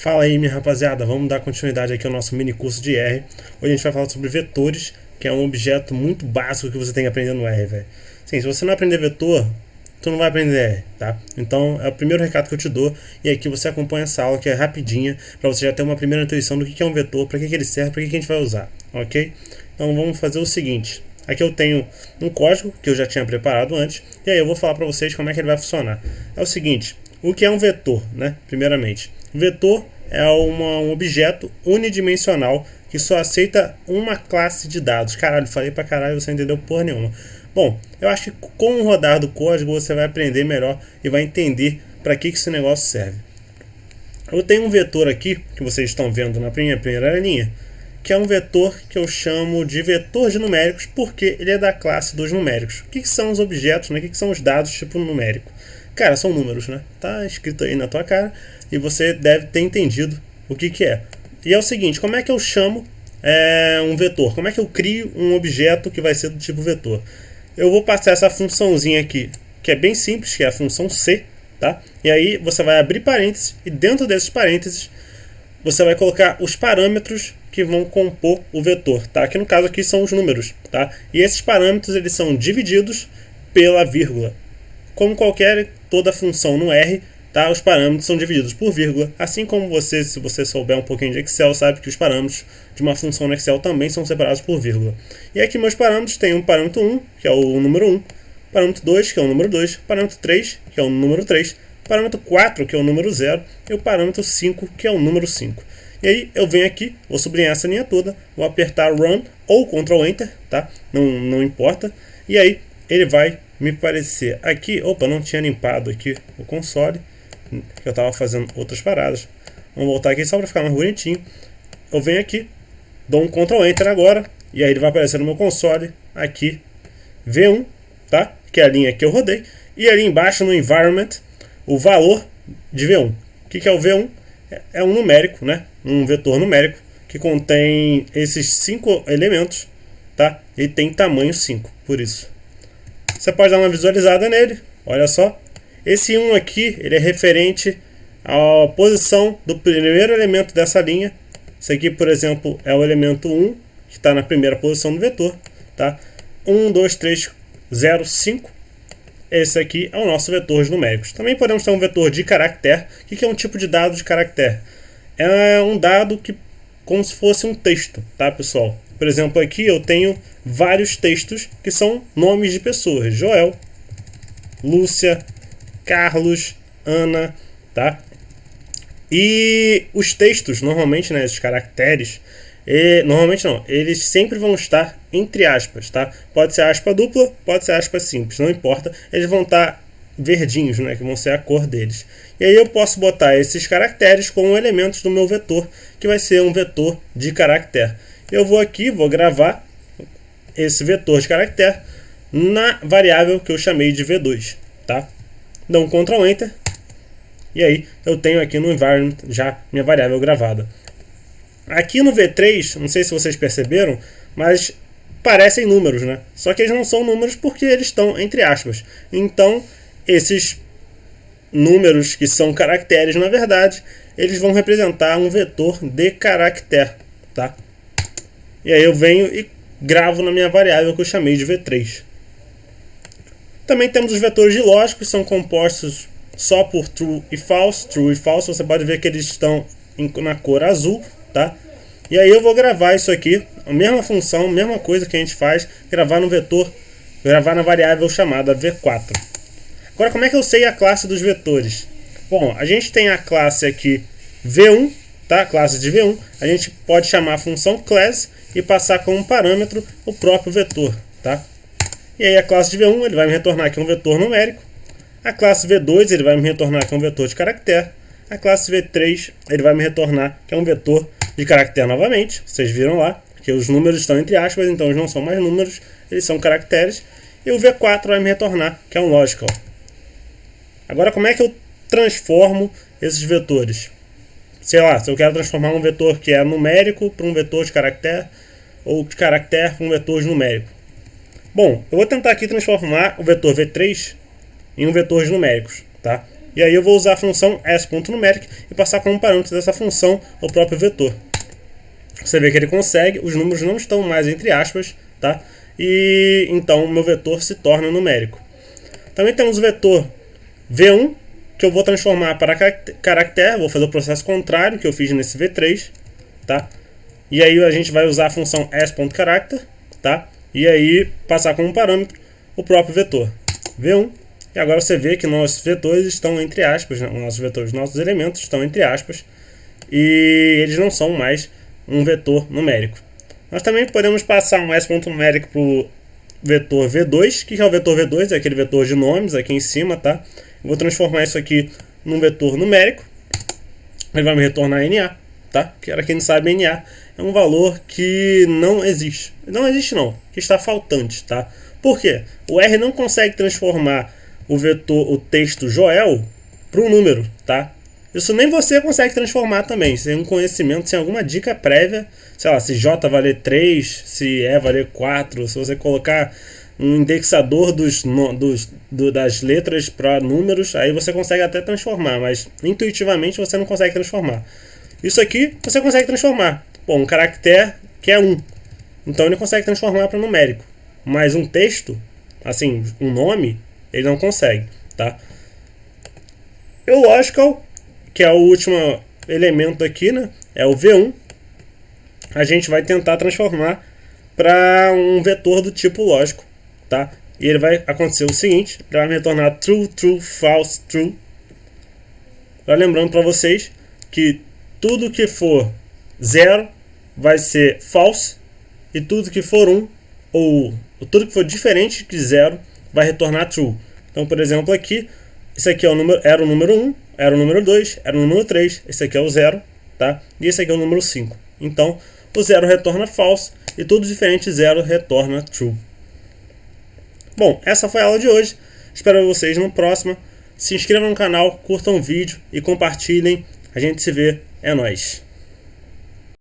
Fala aí, minha rapaziada, vamos dar continuidade aqui ao nosso mini curso de R. Hoje a gente vai falar sobre vetores, que é um objeto muito básico que você tem que aprender no R, velho. Sim, se você não aprender vetor, tu não vai aprender R, tá? Então é o primeiro recado que eu te dou, e aqui você acompanha essa aula que é rapidinha, para você já ter uma primeira intuição do que é um vetor, para que ele serve, para que a gente vai usar, ok? Então vamos fazer o seguinte. Aqui eu tenho um código que eu já tinha preparado antes, e aí eu vou falar para vocês como é que ele vai funcionar. É o seguinte, o que é um vetor, né? Primeiramente, vetor é um objeto unidimensional que só aceita uma classe de dados. Caralho, falei pra caralho, você não entendeu porra nenhuma. Bom, eu acho que com o rodar do código você vai aprender melhor e vai entender para que esse negócio serve. Eu tenho um vetor aqui, que vocês estão vendo na primeira linha, que é um vetor que eu chamo de vetor de numéricos, porque ele é da classe dos numéricos. O que são os objetos, né? O que são os dados tipo numérico? Cara, são números, né? Tá escrito aí na tua cara e você deve ter entendido o que é. E é o seguinte, como é que eu chamo um vetor? Como é que eu crio um objeto que vai ser do tipo vetor? Eu vou passar essa funçãozinha aqui, que é bem simples, que é a função C, tá? E aí você vai abrir parênteses e dentro desses parênteses você vai colocar os parâmetros que vão compor o vetor, tá? Que no caso aqui são os números, tá? E esses parâmetros eles são divididos pela vírgula. Como toda função no R, tá? Os parâmetros são divididos por vírgula, assim como você, se você souber um pouquinho de Excel, sabe que os parâmetros de uma função no Excel também são separados por vírgula. E aqui meus parâmetros tem um parâmetro 1, que é o número 1, parâmetro 2, que é o número 2, parâmetro 3, que é o número 3, parâmetro 4, que é o número 0, e o parâmetro 5, que é o número 5. E aí eu venho aqui, vou sublinhar essa linha toda, vou apertar Run ou Ctrl Enter, tá? Não importa. E aí ele vai me parecer aqui, opa, não tinha limpado aqui o console, que eu estava fazendo outras paradas. Vamos voltar aqui só para ficar mais bonitinho. Eu venho aqui, dou um Ctrl Enter agora, e aí ele vai aparecer no meu console, aqui, V1, tá? Que é a linha que eu rodei, e ali embaixo no Environment, o valor de V1. O que é o V1? É um numérico, né? Um vetor numérico, que contém esses 5 elementos, tá? E tem tamanho 5, por isso. Você pode dar uma visualizada nele, olha só. Esse 1 aqui, ele é referente à posição do primeiro elemento dessa linha. Esse aqui, por exemplo, é o elemento 1, que está na primeira posição do vetor, tá? 1, 2, 3, 0, 5. Esse aqui é o nosso vetor de numéricos. Também podemos ter um vetor de caractere. O que é um tipo de dado de caractere? É um dado que, como se fosse um texto, tá, pessoal? Por exemplo, aqui eu tenho vários textos que são nomes de pessoas. Joel, Lúcia, Carlos, Ana, tá? E os textos, normalmente, né, esses caracteres, normalmente não, eles sempre vão estar entre aspas, tá? Pode ser aspa dupla, pode ser aspa simples, não importa. Eles vão estar verdinhos, né, que vão ser a cor deles. E aí eu posso botar esses caracteres como elementos do meu vetor, que vai ser um vetor de caractere. Eu vou aqui, vou gravar esse vetor de caractere na variável que eu chamei de V2, tá? Dou um Ctrl Enter e aí eu tenho aqui no environment já minha variável gravada. Aqui no V3, não sei se vocês perceberam, mas parecem números, né? Só que eles não são números porque eles estão entre aspas. Então, esses números que são caracteres, na verdade, eles vão representar um vetor de caractere, tá? E aí eu venho e gravo na minha variável que eu chamei de V3. Também temos os vetores de lógica, que são compostos só por true e false. True e false, você pode ver que eles estão na cor azul, tá? E aí eu vou gravar isso aqui, a mesma função, a mesma coisa que a gente faz, gravar no vetor, gravar na variável chamada V4. Agora, como é que eu sei a classe dos vetores? Bom, a gente tem a classe aqui V1, tá? Classe de V1. A gente pode chamar a função class e passar como parâmetro o próprio vetor, tá? E aí a classe de V1 ele vai me retornar aqui um vetor numérico. A classe V2 ele vai me retornar aqui um vetor de caractere. A classe V3 ele vai me retornar que é um vetor de caractere novamente. Vocês viram lá que os números estão entre aspas, então eles não são mais números, eles são caracteres. E o V4 vai me retornar que é um logical. Agora, como é que eu transformo esses vetores? Sei lá, se eu quero transformar um vetor que é numérico para um vetor de caractere, ou de caractere para um vetor de numérico. Bom, eu vou tentar aqui transformar o vetor V3 em um vetor de numéricos, tá? E aí eu vou usar a função s.numeric e passar como parâmetro dessa função o próprio vetor. Você vê que ele consegue, os números não estão mais entre aspas, tá? E então o meu vetor se torna numérico. Também temos o vetor v1, que eu vou transformar para caractere, vou fazer o processo contrário que eu fiz nesse v3, tá? E aí a gente vai usar a função s.character, tá? E aí passar como parâmetro o próprio vetor v1. E agora você vê que nossos vetores estão entre aspas, né? Nossos elementos estão entre aspas, e eles não são mais um vetor numérico. Nós também podemos passar um s.numeric para o vetor v2. O que é o vetor v2? É aquele vetor de nomes aqui em cima, tá? Eu vou transformar isso aqui num vetor numérico. Ele vai me retornar NA, tá? Que para quem não sabe, NA é um valor que não existe. Não existe não, que está faltante, tá? Por quê? O R não consegue transformar o vetor, o texto Joel, para um número, tá? Isso nem você consegue transformar também, sem um conhecimento, sem alguma dica prévia, sei lá, se J valer 3, se E valer 4, se você colocar um indexador das letras para números, aí você consegue até transformar, mas intuitivamente você não consegue transformar. Isso aqui você consegue transformar. Bom, um caractere que é 1, então ele consegue transformar para numérico, mas um texto, assim, um nome, ele não consegue, tá? E o logical, que é o último elemento aqui, né? É o V1. A gente vai tentar transformar para um vetor do tipo lógico, tá? E ele vai acontecer o seguinte: ele vai me retornar true, true, false, true. Lembrando para vocês que tudo que for 0 vai ser false, e tudo que for 1 ou tudo que for diferente de 0 vai retornar true. Então, por exemplo, aqui, esse aqui é era o número 1, era o número 2, era o número 3, esse aqui é o 0, tá? E esse aqui é o número 5. Então, o 0 retorna false e tudo diferente de 0 retorna true. Bom, essa foi a aula de hoje. Espero vocês no próximo. Se inscrevam no canal, curtam o vídeo e compartilhem. A gente se vê. É nóis.